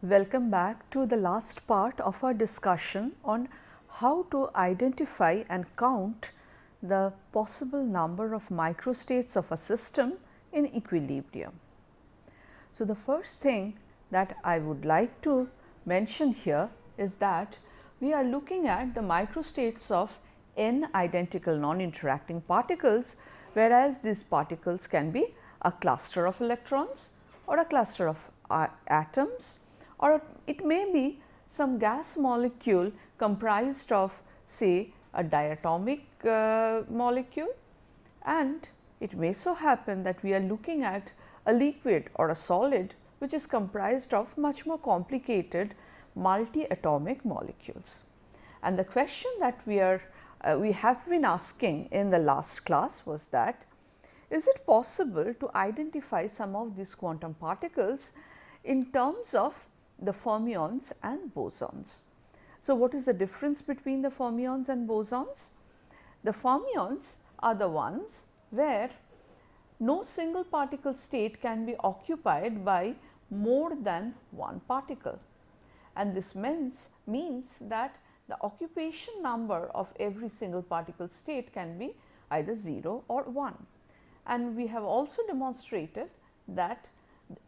Welcome back to the last part of our discussion on how to identify and count the possible number of microstates of a system in equilibrium. So, the first thing that I would like to mention here is that we are looking at the microstates of n identical non-interacting particles, whereas these particles can be a cluster of electrons or a cluster of atoms, or it may be some gas molecule comprised of say a diatomic molecule, and it may so happen that we are looking at a liquid or a solid which is comprised of much more complicated multi-atomic molecules. And the question that we have been asking in the last class was that, is it possible to identify some of these quantum particles in terms of the fermions and bosons? So, what is the difference between the fermions and bosons? The fermions are the ones where no single particle state can be occupied by more than one particle, and this means that the occupation number of every single particle state can be either 0 or 1. And we have also demonstrated that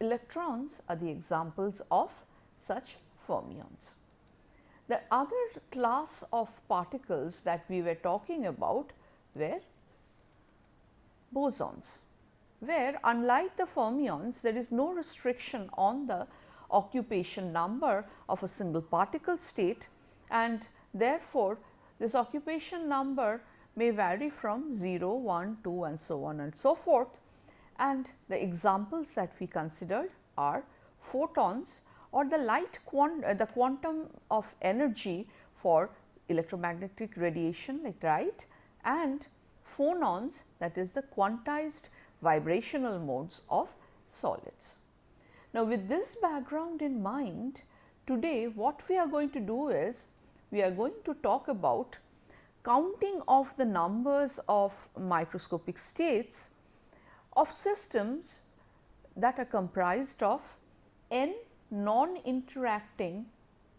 electrons are the examples of such fermions. The other class of particles that we were talking about were bosons, where unlike the fermions there is no restriction on the occupation number of a single particle state, and therefore, this occupation number may vary from 0, 1, 2 and so on and so forth. And the examples that we considered are photons, or the quantum of energy for electromagnetic radiation like light, and phonons, that is the quantized vibrational modes of solids. Now, with this background in mind, today what we are going to do is we are going to talk about counting of the numbers of microscopic states of systems that are comprised of n non-interacting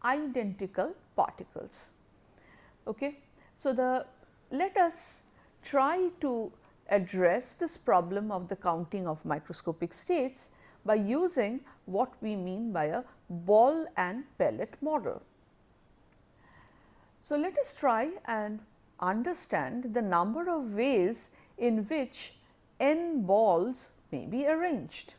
identical particles. Okay. So, let us try to address this problem of the counting of microscopic states by using what we mean by a ball and pellet model. So, let us try and understand the number of ways in which n balls may be arranged.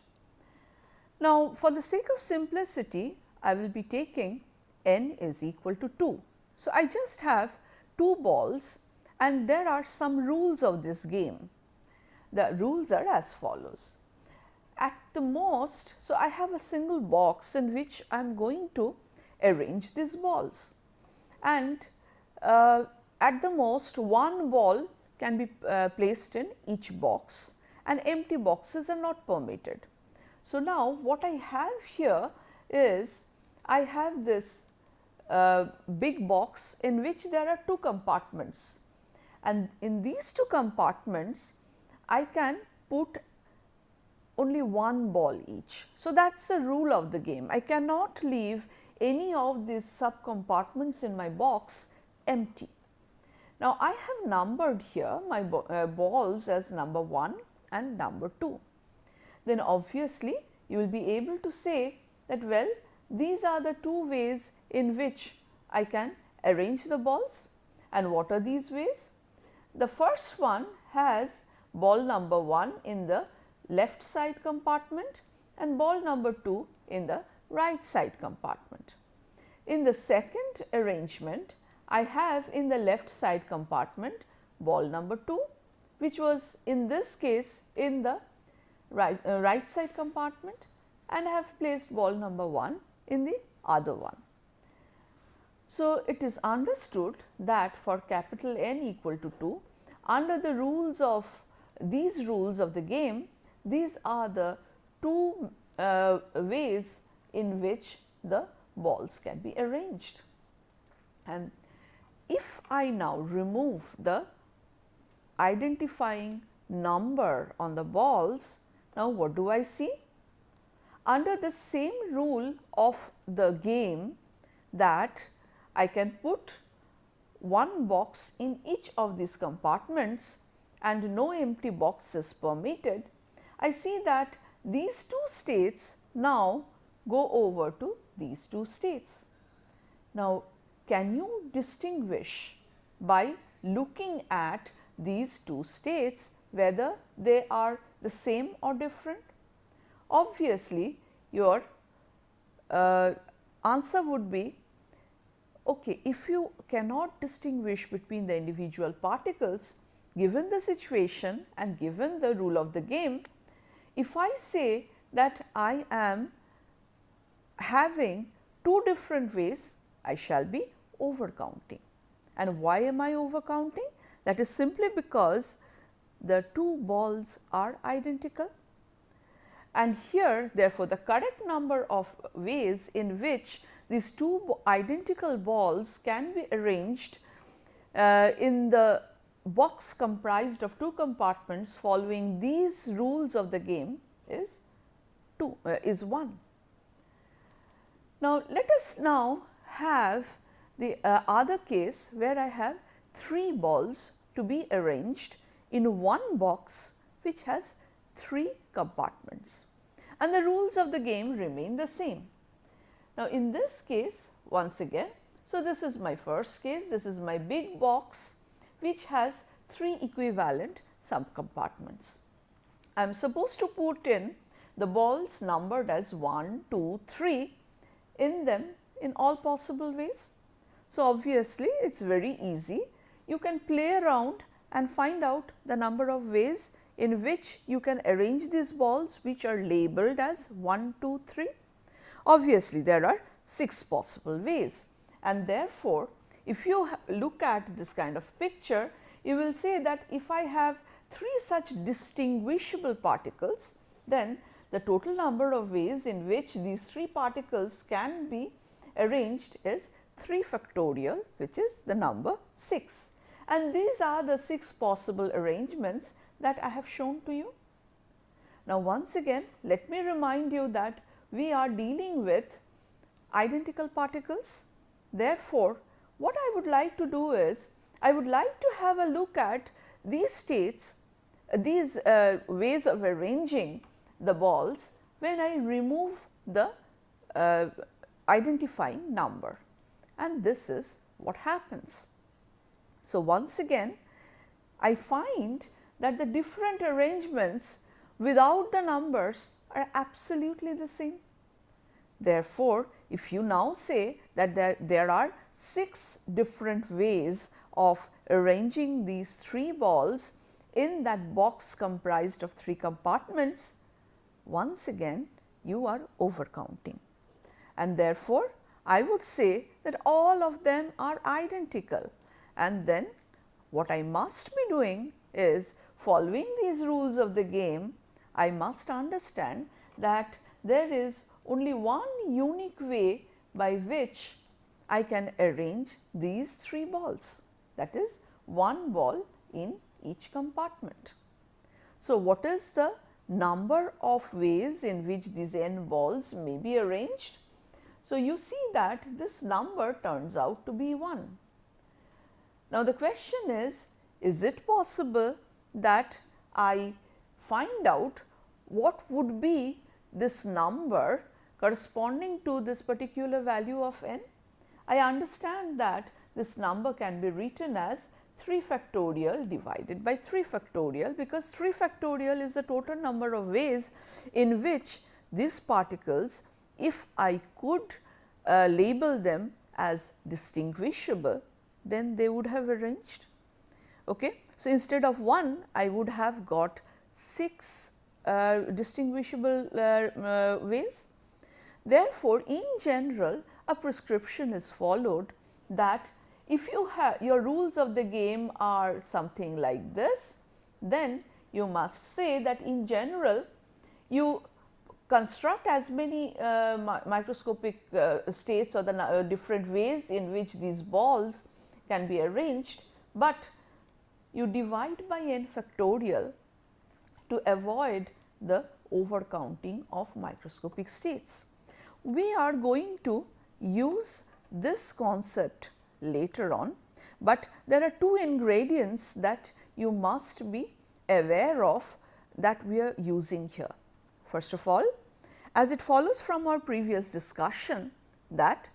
Now, for the sake of simplicity, I will be taking n is equal to 2. So, I just have 2 balls, and there are some rules of this game. The rules are as follows. At the most, so I have a single box in which I am going to arrange these balls, and at the most one ball can be placed in each box, and empty boxes are not permitted. So, now what I have here is I have this big box in which there are 2 compartments, and in these 2 compartments I can put only one ball each. So, that is the rule of the game. I cannot leave any of these sub compartments in my box empty. Now, I have numbered here my balls as number 1 and number 2. Then obviously, you will be able to say that, well, these are the 2 ways in which I can arrange the balls. And what are these ways? The first one has ball number 1 in the left side compartment and ball number 2 in the right side compartment. In the second arrangement, I have in the left side compartment ball number 2, which was in this case in the right side compartment, and I have placed ball number 1 in the other one. So, it is understood that for capital N equal to 2, under the rules of these rules of the game, these are the 2 ways in which the balls can be arranged. And if I now remove the identifying number on the balls, now what do I see? under the same rule of the game that I can put one box in each of these compartments and no empty box is permitted, I see that these two states now go over to these two states. Now, can you distinguish by looking at these two states whether they are the same or different? Obviously, your answer would be, okay, if you cannot distinguish between the individual particles given the situation and given the rule of the game, if I say that I am having two different ways, I shall be overcounting. And why am I overcounting? That is simply because the two balls are identical. And here, therefore, the correct number of ways in which these two identical balls can be arranged in the box comprised of two compartments following these rules of the game is 1. Now, let us now have the other case where I have 3 balls to be arranged in one box which has 3 compartments, and the rules of the game remain the same. Now, in this case, once again, so this is my first case, this is my big box which has 3 equivalent subcompartments. I am supposed to put in the balls numbered as 1, 2, 3 in them in all possible ways. So, obviously, it is very easy. You can play around and find out the number of ways in which you can arrange these balls which are labeled as 1, 2, 3. Obviously, there are 6 possible ways, and therefore, if you look at this kind of picture, you will say that if I have 3 such distinguishable particles, then the total number of ways in which these 3 particles can be arranged is 3 factorial, which is the number 6. And these are the 6 possible arrangements that I have shown to you. Now, once again, let me remind you that we are dealing with identical particles. Therefore, what I would like to do is, I would like to have a look at these states, these ways of arranging the balls when I remove the identifying number, and this is what happens. So, once again, I find that the different arrangements without the numbers are absolutely the same. Therefore, if you now say that there are 6 different ways of arranging these 3 balls in that box comprised of 3 compartments, once again you are overcounting, and therefore, I would say that all of them are identical, and then what I must be doing is, following these rules of the game, I must understand that there is only one unique way by which I can arrange these 3 balls, that is, one ball in each compartment. So, what is the number of ways in which these n balls may be arranged? So, you see that this number turns out to be 1. Now, the question is it possible that I find out what would be this number corresponding to this particular value of n? I understand that this number can be written as 3 factorial divided by 3 factorial, because 3 factorial is the total number of ways in which these particles, if I could label them as distinguishable, then they would have arranged. Okay. So, instead of 1, I would have got 6 distinguishable ways. Therefore, in general, a prescription is followed that if you have your rules of the game are something like this, then you must say that in general you construct as many microscopic states or the different ways in which these balls can be arranged, but you divide by n factorial to avoid the overcounting of microscopic states. We are going to use this concept later on, but there are two ingredients that you must be aware of that we are using here. First of all, as it follows from our previous discussion that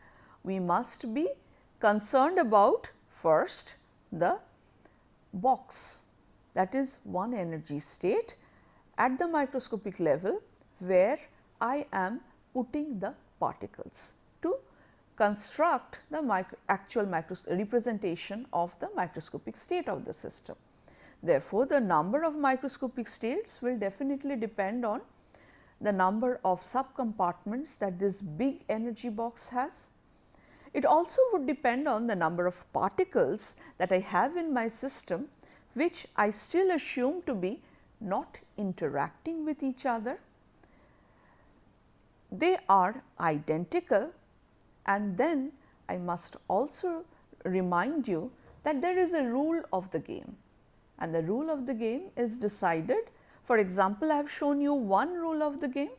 we must be concerned about first the box, that is one energy state at the microscopic level where I am putting the particles to construct the actual representation of the microscopic state of the system. Therefore, the number of microscopic states will definitely depend on the number of subcompartments that this big energy box has. It also would depend on the number of particles that I have in my system, which I still assume to be not interacting with each other. They are identical, and then I must also remind you that there is a rule of the game, and the rule of the game is decided. For example, I have shown you one rule of the game.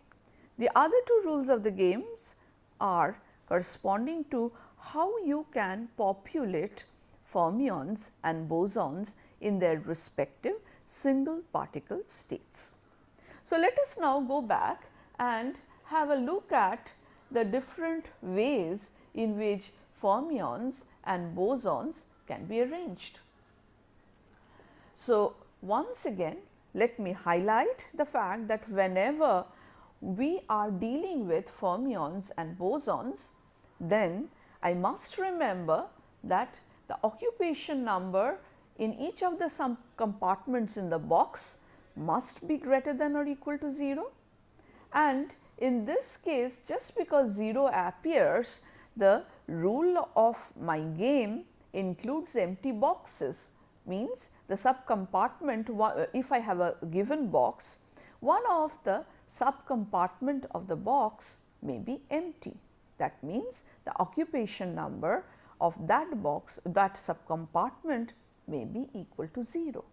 The other two rules of the games are corresponding to how you can populate fermions and bosons in their respective single particle states. So, let us now go back and have a look at the different ways in which fermions and bosons can be arranged. So, once again, let me highlight the fact that whenever we are dealing with fermions and bosons, then I must remember that the occupation number in each of the subcompartments in the box must be greater than or equal to 0, and in this case, just because 0 appears, the rule of my game includes empty boxes, means the subcompartment, if I have a given box, one of the subcompartment of the box may be empty. That means the occupation number of that box, that subcompartment may be equal to 0.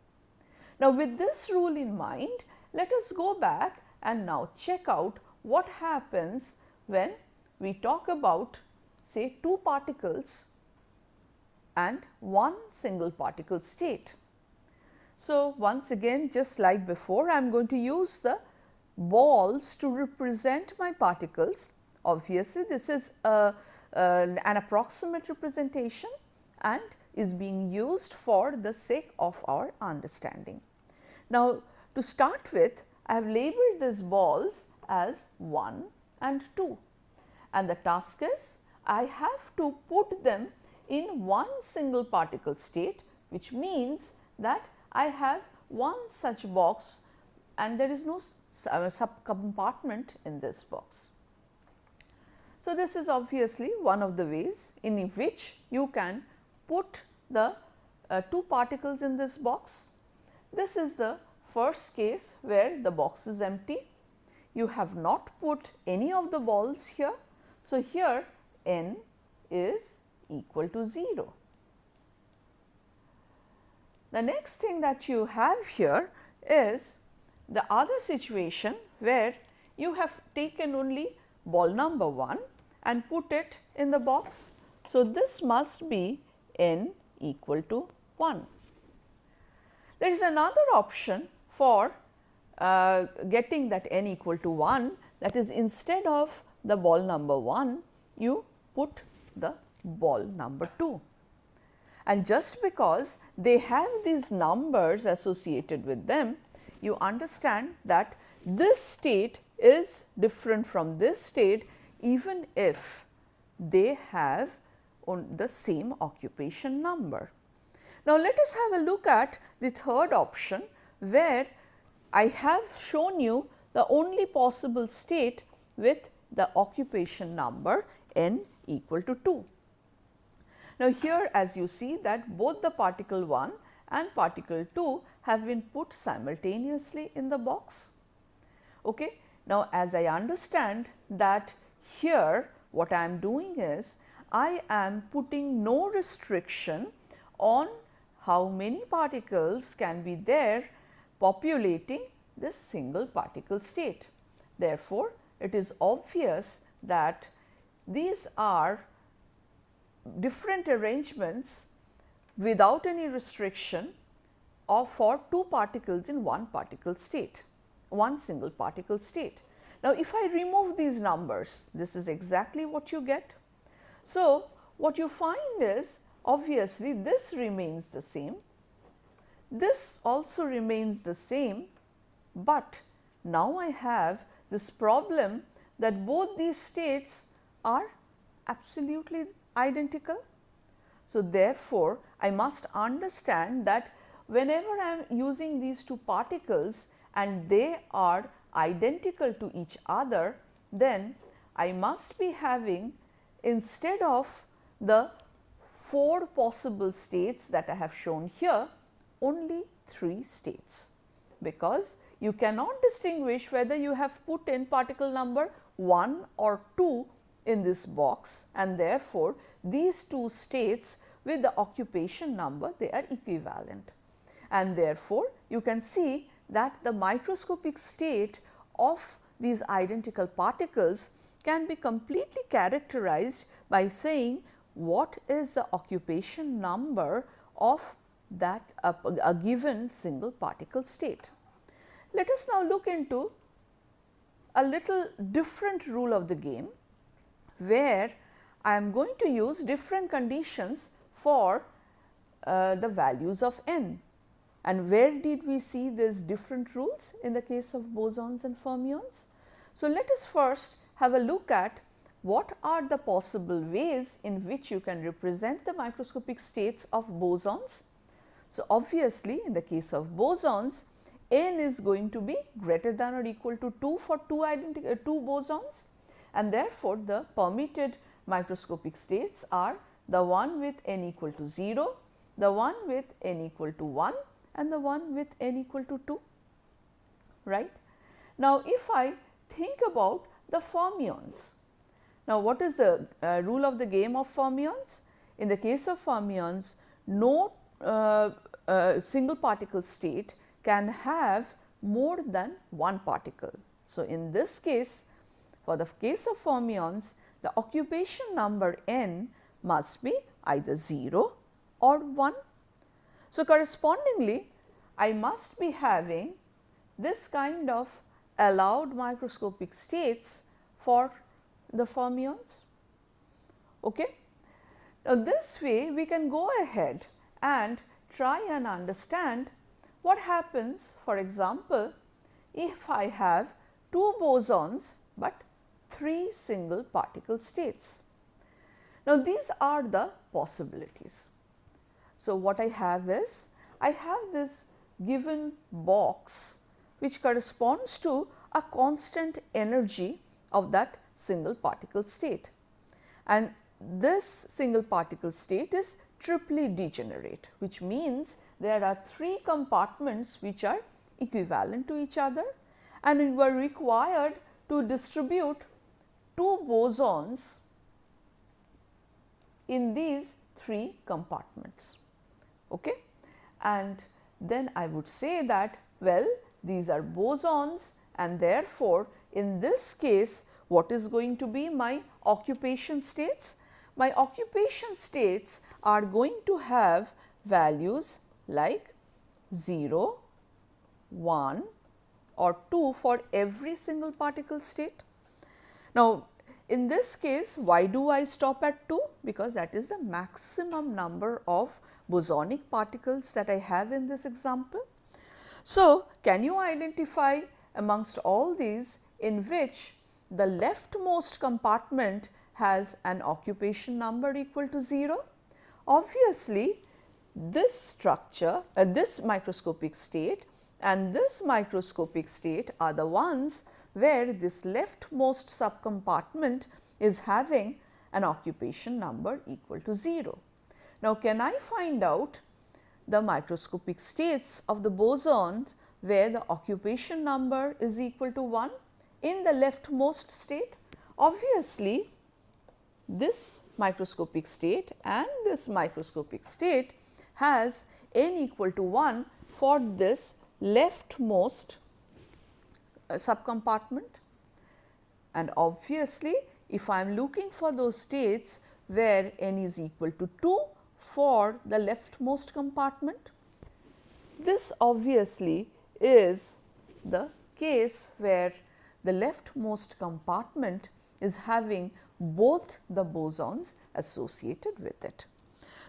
Now, with this rule in mind, let us go back and now check out what happens when we talk about, say, two particles and one single particle state. So, once again, just like before, I am going to use the balls to represent my particles. Obviously, this is an approximate representation and is being used for the sake of our understanding. Now, to start with, I have labeled these balls as 1 and 2, and the task is I have to put them in one single particle state, which means that I have one such box and there is no subcompartment in this box. So, this is obviously one of the ways in which you can put the two particles in this box. This is the first case where the box is empty. You have not put any of the balls here. So, here n is equal to 0. The next thing that you have here is the other situation where you have taken only ball number 1 and put it in the box. So, this must be n equal to 1. There is another option for getting that n equal to 1, that is, instead of the ball number 1, you put the ball number 2. And just because they have these numbers associated with them, you understand that this state is different from this state even if they have the same occupation number. Now, let us have a look at the third option, where I have shown you the only possible state with the occupation number n equal to 2. Now, here as you see that both the particle 1 and particle 2 have been put simultaneously in the box. Okay. Now, as I understand that here what I am doing is I am putting no restriction on how many particles can be there populating this single particle state. Therefore, it is obvious that these are different arrangements without any restriction or for two particles in one particle state, one single particle state. Now, if I remove these numbers, this is exactly what you get. So, what you find is obviously this remains the same, this also remains the same, but now I have this problem that both these states are absolutely identical. So, therefore, I must understand that whenever I am using these two particles and they are identical to each other, then I must be having, instead of the 4 possible states that I have shown here, only 3 states, because you cannot distinguish whether you have put in particle number 1 or 2 in this box, and therefore, these two states with the occupation number, they are equivalent. And therefore, you can see that the microscopic state of these identical particles can be completely characterized by saying what is the occupation number of that a given single particle state. Let us now look into a little different rule of the game, where I am going to use different conditions for the values of n. And where did we see these different rules in the case of bosons and fermions? So, let us first have a look at what are the possible ways in which you can represent the microscopic states of bosons. So, obviously, in the case of bosons, n is going to be greater than or equal to 2 for two bosons, and therefore, the permitted microscopic states are the one with n equal to 0, the one with n equal to 1 and the one with n equal to 2, right. Now, if I think about the fermions, now what is the rule of the game of fermions? In the case of fermions, no single particle state can have more than one particle. So, in this case, for the case of fermions, the occupation number n must be either 0 or 1. So, correspondingly, I must be having this kind of allowed microscopic states for the fermions. Okay. Now, this way we can go ahead and try and understand what happens, for example, if I have 2 bosons, but 3 single particle states. Now, these are the possibilities. So, what I have is, I have this given box which corresponds to a constant energy of that single particle state, and this single particle state is triply degenerate, which means there are 3 compartments which are equivalent to each other, and we were required to distribute 2 bosons in these 3 compartments. Okay? And then I would say that, well, these are bosons, and therefore, in this case, what is going to be my occupation states? My occupation states are going to have values like 0, 1 or 2 for every single particle state. Now, in this case, why do I stop at 2? Because that is the maximum number of bosonic particles that I have in this example. So, can you identify amongst all these in which the leftmost compartment has an occupation number equal to 0? Obviously, this structure, this microscopic state and this microscopic state are the ones where this leftmost subcompartment is having an occupation number equal to 0. Now, can I find out the microscopic states of the bosons where the occupation number is equal to 1 in the leftmost state? Obviously, this microscopic state and this microscopic state has n equal to 1 for this leftmost subcompartment, and obviously if I am looking for those states where n is equal to 2 for the leftmost compartment, this obviously is the case where the leftmost compartment is having both the bosons associated with it.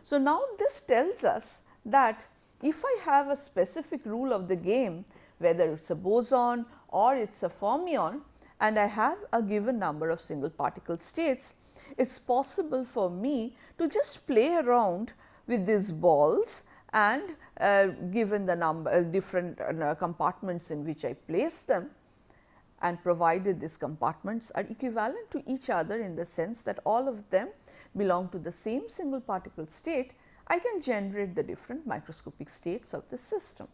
So, now this tells us that if I have a specific rule of the game, whether it is a boson or it is a fermion, and I have a given number of single particle states, it is possible for me to just play around with these balls and given the number different compartments in which I place them, and provided these compartments are equivalent to each other in the sense that all of them belong to the same single particle state, I can generate the different microscopic states of the system.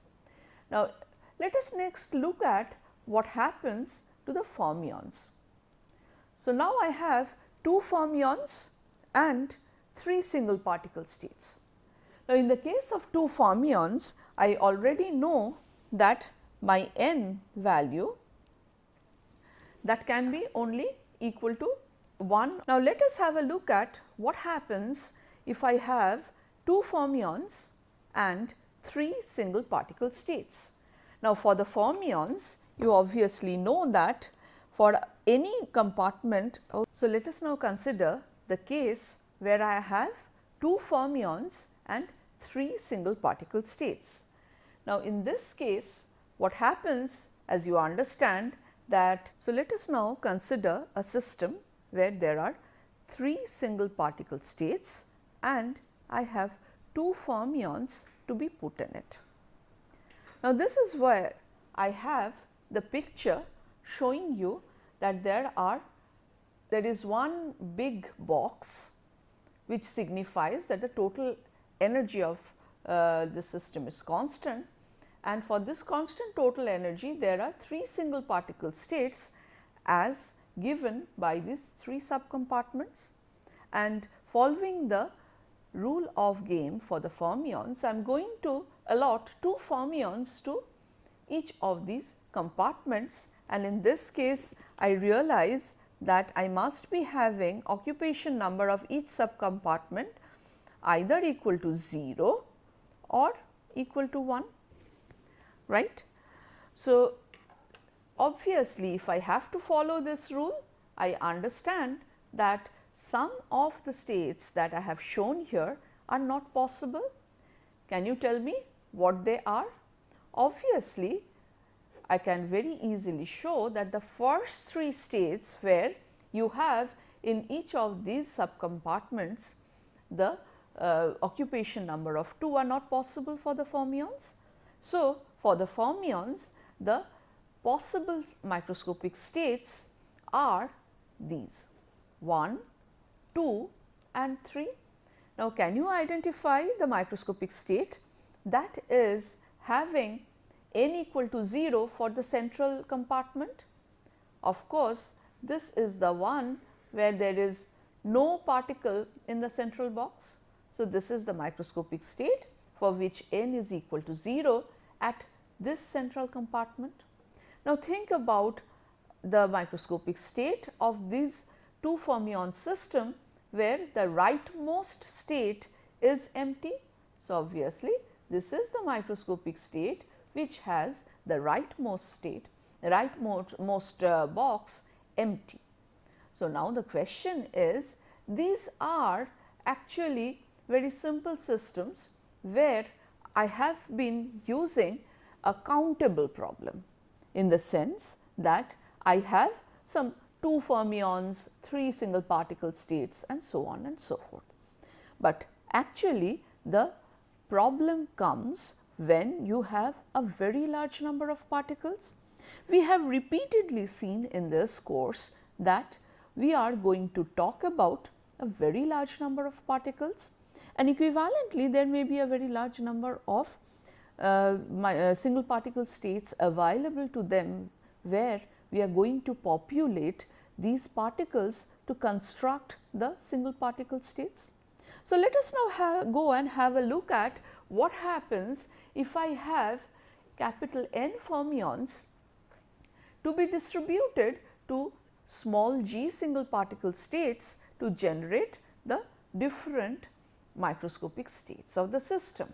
Now, let us next look at what happens to the fermions. So, now I have 2 fermions and 3 single particle states. Now, in the case of 2 fermions, I already know that my n value that can be only equal to 1. Now, let us have a look at what happens if I have 2 fermions and 3 single particle states. Now, for the fermions, you obviously know that for any compartment. So, let us now consider the case where I have 2 fermions and 3 single particle states. Now, in this case, what happens, as you understand that, so let us now consider a system where there are 3 single particle states and I have 2 fermions to be put in it. Now, this is where I have the picture showing you that there is one big box which signifies that the total energy of the system is constant, and for this constant total energy there are 3 single particle states as given by these 3 subcompartments, and following the rule of game for the fermions, I am going to allot 2 fermions to each of these compartments, and in this case I realize that I must be having occupation number of each subcompartment either equal to 0 or equal to 1, right. So, obviously, if I have to follow this rule, I understand that some of the states that I have shown here are not possible. Can you tell me what they are? Obviously, I can very easily show that the first 3 states where you have in each of these subcompartments the occupation number of 2 are not possible for the fermions. So, for the fermions, the possible microscopic states are these 1, 2 and 3. Now, can you identify the microscopic state that is having n equal to 0 for the central compartment? Of course, this is the one where there is no particle in the central box. So, this is the microscopic state for which n is equal to 0 at this central compartment. Now, think about the microscopic state of this 2 fermion system where the rightmost state is empty. So, obviously, this is the microscopic state which has the rightmost state, rightmost box empty. So, now the question is, these are actually very simple systems where I have been using a countable problem, in the sense that I have some 2 fermions, 3 single particle states and so on and so forth. But actually the problem comes when you have a very large number of particles. We have repeatedly seen in this course that we are going to talk about a very large number of particles, and equivalently there may be a very large number of single particle states available to them, where we are going to populate these particles to construct the single particle states. So, let us now go and have a look at what happens if I have capital N fermions to be distributed to small g single particle states to generate the different microscopic states of the system.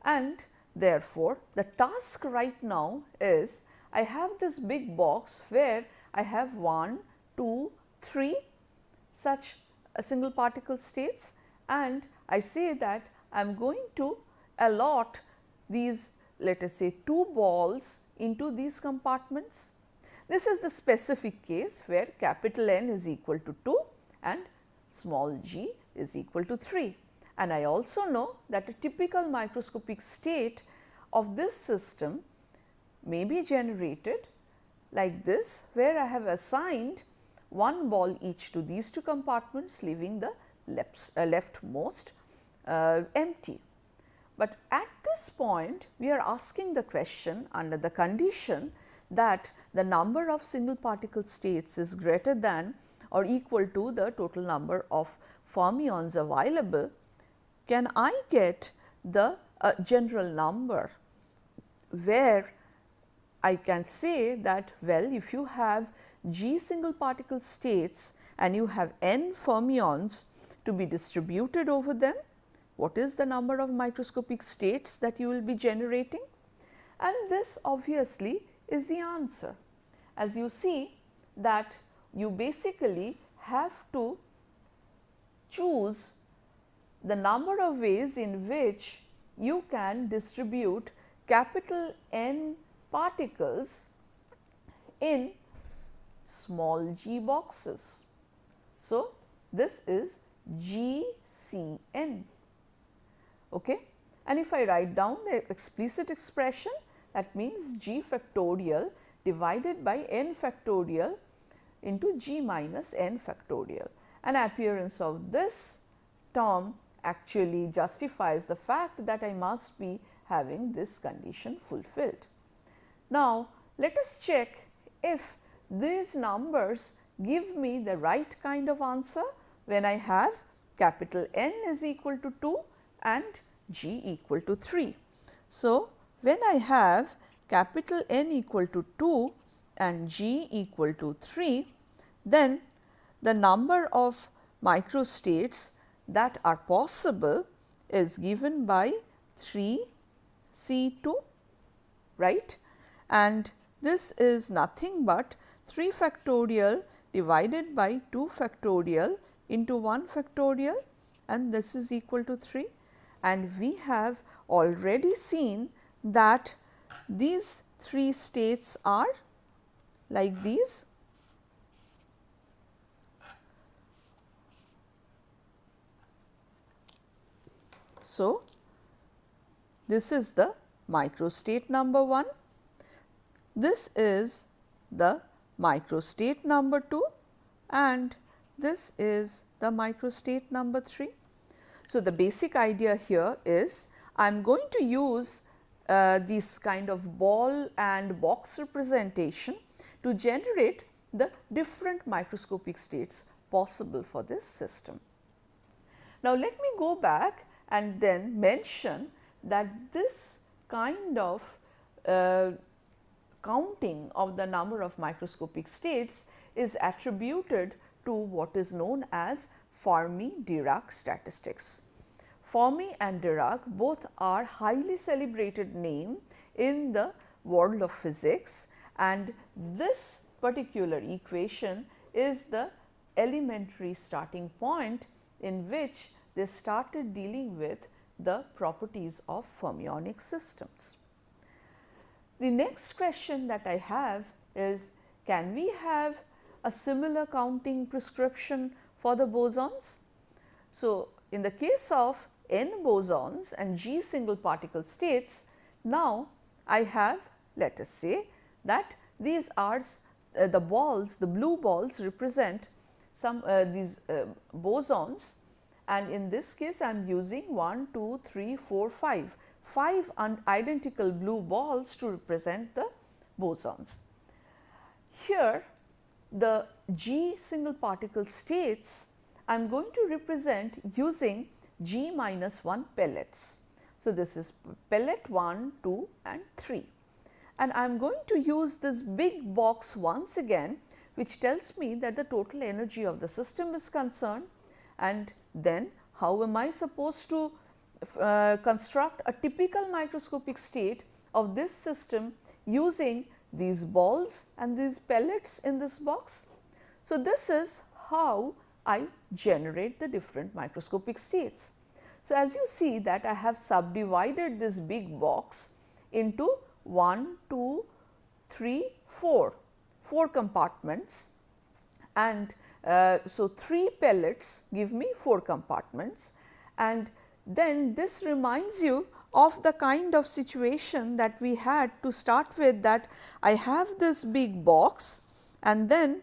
And therefore, the task right now is I have this big box where I have 1, 2, 3 such single particle states, and I say that I am going to allot these, let us say, 2 balls into these compartments. This is the specific case where capital N is equal to 2 and small g is equal to 3. And I also know that a typical microscopic state of this system may be generated like this, where I have assigned 1 ball each to these 2 compartments, leaving the leftmost empty. But at this point, we are asking the question under the condition that the number of single particle states is greater than or equal to the total number of fermions available. Can I get the general number where I can say that, well, if you have g single particle states and you have n fermions to be distributed over them, what is the number of microscopic states that you will be generating? And this obviously is the answer. As you see that you basically have to choose the number of ways in which you can distribute capital N particles in small g boxes. So, this is GCN. Okay? And if I write down the explicit expression, that means g factorial divided by n factorial into g minus n factorial. An appearance of this term actually justifies the fact that I must be having this condition fulfilled. Now, let us check if these numbers give me the right kind of answer when I have capital N is equal to 2 and g equal to 3. So, when I have capital N equal to 2 and g equal to 3, then the number of microstates that are possible is given by 3 C2, right, and this is nothing but 3 factorial divided by 2 factorial into 1 factorial, and this is equal to 3. And we have already seen that these 3 states are like these. So, this is the microstate number 1, this is the microstate number 2, and this is the microstate number 3. So, the basic idea here is I am going to use this kind of ball and box representation to generate the different microscopic states possible for this system. Now, let me go back and then mention that this kind of counting of the number of microscopic states is attributed to what is known as Fermi-Dirac statistics. Fermi and Dirac both are highly celebrated name in the world of physics, and this particular equation is the elementary starting point in which they started dealing with the properties of fermionic systems. The next question that I have is, can we have a similar counting prescription for the bosons? So, in the case of n bosons and g single particle states, now I have, let us say that these are the balls, the blue balls represent some these bosons, and in this case I am using 1, 2, 3, 4, 5 identical blue balls to represent the bosons. Here the g single particle states I am going to represent using g minus 1 pellets. So, this is pellet 1, 2 and 3, and I am going to use this big box once again, which tells me that the total energy of the system is concerned, and then how am I supposed to construct a typical microscopic state of this system using these balls and these pellets in this box. So, this is how I generate the different microscopic states. So, as you see that I have subdivided this big box into 1, 2, 3, 4 compartments, and so 3 pellets give me 4 compartments, and then this reminds you of the kind of situation that we had to start with, that I have this big box and then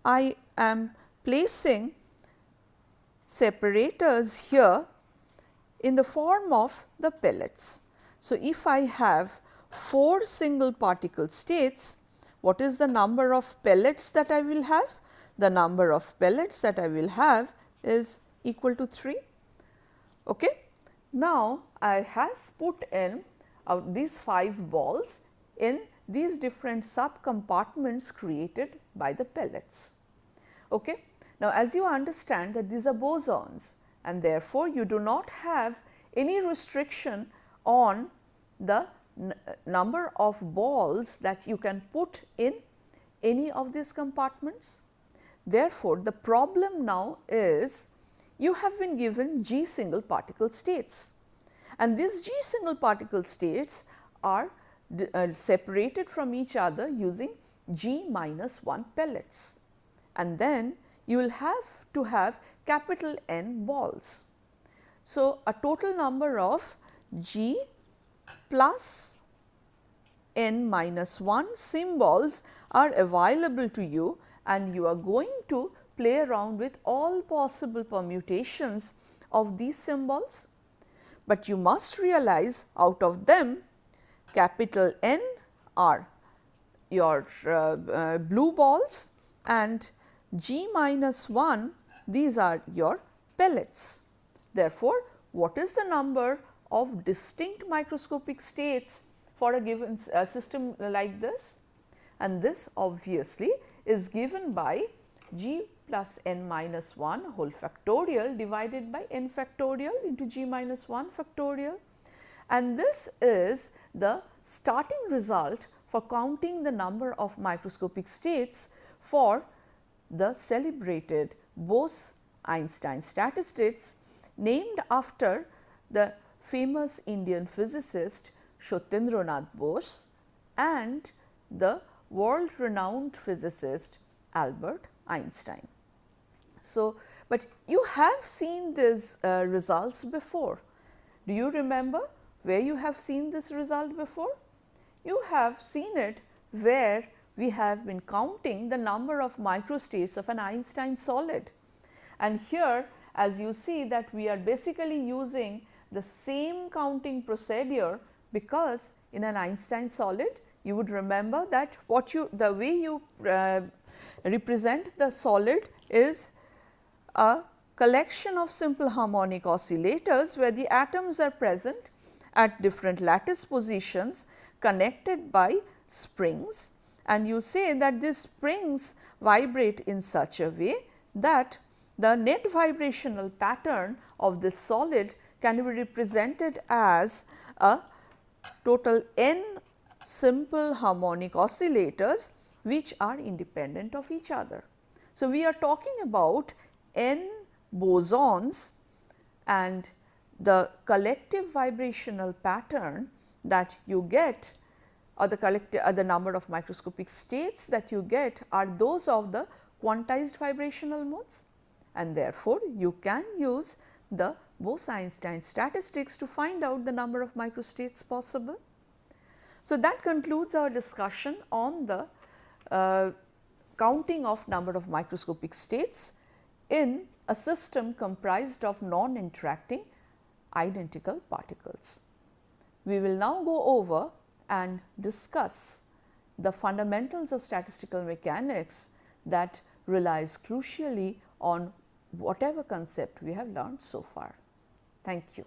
I am placing separators here in the form of the pellets. So, if I have 4 single particle states, what is the number of pellets that I will have? The number of pellets that I will have is equal to 3. Okay. Now, I have put in these 5 balls in these different sub compartments created by the pellets. Okay. Now, as you understand that these are bosons, and therefore, you do not have any restriction on the number of balls that you can put in any of these compartments. Therefore, the problem now is you have been given G single particle states, and these G single particle states are separated from each other using G minus 1 pellets, and then you will have to have capital N balls. So, a total number of G plus N minus 1 symbols are available to you, and you are going to play around with all possible permutations of these symbols, but you must realize out of them capital N are your blue balls, and G minus 1, these are your pellets. Therefore, what is the number of distinct microscopic states for a given system like this? And this obviously is given by G plus N minus 1 whole factorial divided by N factorial into G minus 1 factorial, and this is the starting result for counting the number of microscopic states for the celebrated Bose-Einstein statistics, named after the famous Indian physicist Satyendra Nath Bose and the world renowned physicist Albert Einstein. So, but you have seen these results before. Do you remember where you have seen this result before? You have seen it where we have been counting the number of microstates of an Einstein solid, and here as you see that we are basically using the same counting procedure, because in an Einstein solid you would remember that the way you represent the solid is a collection of simple harmonic oscillators where the atoms are present at different lattice positions connected by springs, and you say that these springs vibrate in such a way that the net vibrational pattern of this solid can be represented as a total n simple harmonic oscillators which are independent of each other. So, we are talking about n bosons, and the collective vibrational pattern that you get, or the number of microscopic states that you get, are those of the quantized vibrational modes, and therefore, you can use the Bose-Einstein statistics to find out the number of microstates possible. So, that concludes our discussion on the counting of number of microscopic states in a system comprised of non-interacting identical particles. We will now go over and discuss the fundamentals of statistical mechanics that relies crucially on whatever concept we have learned so far. Thank you.